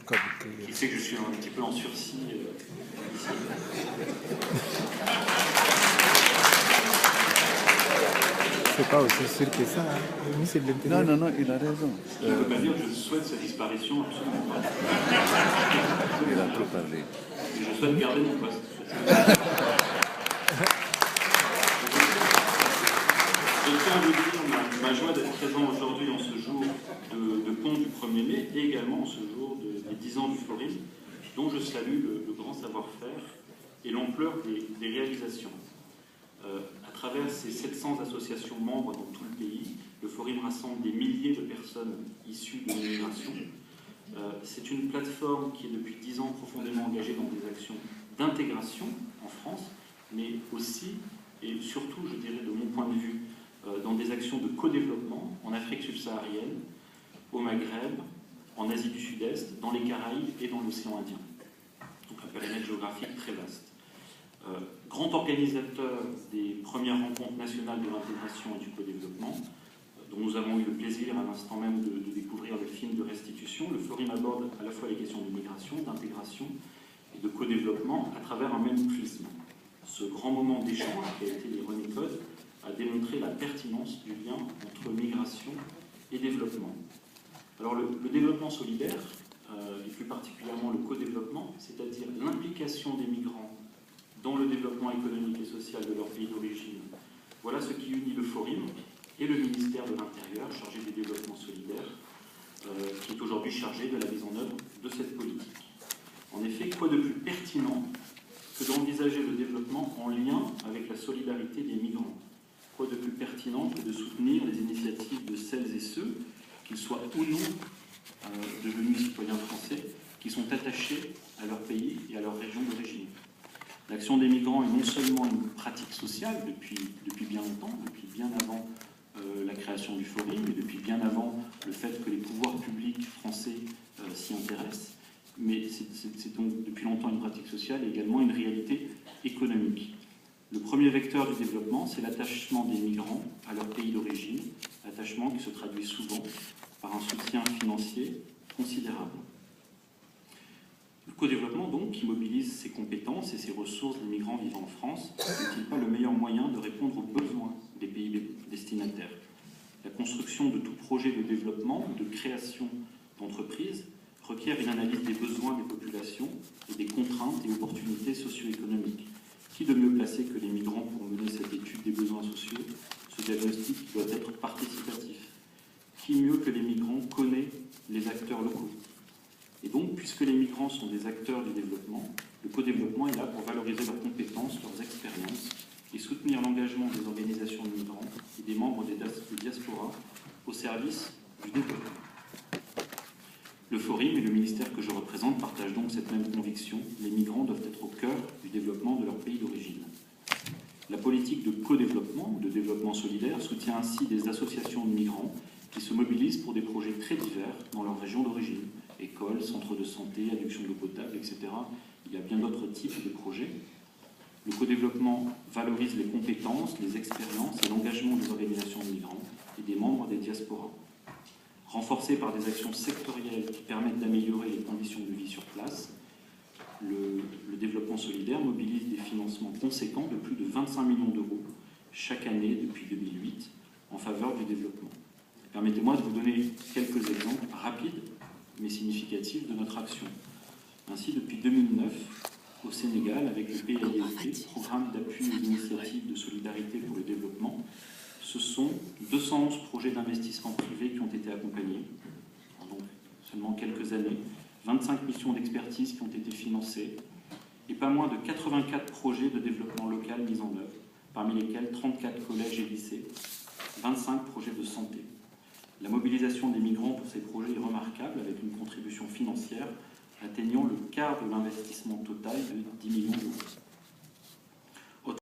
qui fait que je suis un petit peu en sursis. C'est pas aussi sûr que ça, hein. Le ministre de l'Intérieur. Non, il a raison. Je ne peux pas dire que je souhaite sa disparition, absolument pas. Il a trop parlé. Et je souhaite garder mon poste. Je tiens à vous dire ma joie d'être présent aujourd'hui en ce jour de pont du 1er mai et également en ce jour des 10 ans du Forum, dont je salue le grand savoir-faire et l'ampleur des réalisations. À travers ces 700 associations membres dans tout le pays, le Forum rassemble des milliers de personnes issues de l'immigration. C'est une plateforme qui est depuis 10 ans profondément engagée dans des actions d'intégration en France, mais aussi et surtout, je dirais de mon point de vue, dans des actions de co-développement en Afrique subsaharienne, au Maghreb, en Asie du Sud-Est, dans les Caraïbes et dans l'océan Indien. Donc un périmètre géographique très vaste. Grand organisateur des premières rencontres nationales de l'intégration et du co-développement, dont nous avons eu le plaisir à l'instant même de découvrir le film de restitution, le Forum aborde à la fois les questions d'immigration, d'intégration et de co-développement à travers un même prisme. Ce grand moment d'échange qui a été les René Codes a démontré la pertinence du lien entre migration et développement. Alors le développement solidaire, et plus particulièrement le co-développement, c'est-à-dire l'implication des migrants dans le développement économique et social de leur pays d'origine, voilà ce qui unit le Forum et le ministère de l'Intérieur, chargé du développement solidaire, qui est aujourd'hui chargé de la mise en œuvre de cette politique. En effet, quoi de plus pertinent que d'envisager le développement en lien avec la solidarité des migrants? Quoi de plus pertinent que de soutenir les initiatives de celles et ceux, qu'ils soient ou non devenus citoyens français, qui sont attachés à leur pays et à leur région d'origine? L'action des migrants est non seulement une pratique sociale depuis bien longtemps, depuis bien avant la création du Forum, et depuis bien avant le fait que les pouvoirs publics français s'y intéressent, mais c'est donc depuis longtemps une pratique sociale et également une réalité économique. Le premier vecteur du développement, c'est l'attachement des migrants à leur pays d'origine, attachement qui se traduit souvent par un soutien financier considérable. Le co-développement, donc, qui mobilise ses compétences et ses ressources des migrants vivant en France, n'est-il pas le meilleur moyen de répondre aux besoins des pays destinataires? La construction de tout projet de développement, de création d'entreprises, requiert une analyse des besoins des populations et des contraintes et opportunités socio-économiques. Qui de mieux placé que les migrants pour mener cette étude des besoins sociaux? Ce diagnostic doit être participatif. Qui mieux que les migrants connaît les acteurs locaux? Et donc, puisque les migrants sont des acteurs du développement, le co-développement est là pour valoriser leurs compétences, leurs expériences et soutenir l'engagement des organisations de migrants et des membres des diasporas au service du développement. Le Forum et le ministère que je représente partagent donc cette même conviction. Les migrants doivent être au cœur du développement de leur pays d'origine. La politique de co-développement ou de développement solidaire soutient ainsi des associations de migrants qui se mobilisent pour des projets très divers dans leur région d'origine. Écoles, centres de santé, adduction d'eau potable, etc. Il y a bien d'autres types de projets. Le co-développement valorise les compétences, les expériences et l'engagement des organisations de migrants et des membres des diasporas. Renforcé par des actions sectorielles qui permettent d'améliorer les conditions de vie sur place, le développement solidaire mobilise des financements conséquents de plus de 25 millions d'euros chaque année depuis 2008 en faveur du développement. Permettez-moi de vous donner quelques exemples rapides mais significatifs de notre action. Ainsi, depuis 2009, au Sénégal, avec le PAISD, Programme d'appui aux initiatives de solidarité pour le développement, ce sont 211 projets d'investissement privé qui ont été accompagnés, en donc seulement quelques années, 25 missions d'expertise qui ont été financées, et pas moins de 84 projets de développement local mis en œuvre, parmi lesquels 34 collèges et lycées, 25 projets de santé. La mobilisation des migrants pour ces projets est remarquable, avec une contribution financière atteignant le quart de l'investissement total de 10 millions d'euros.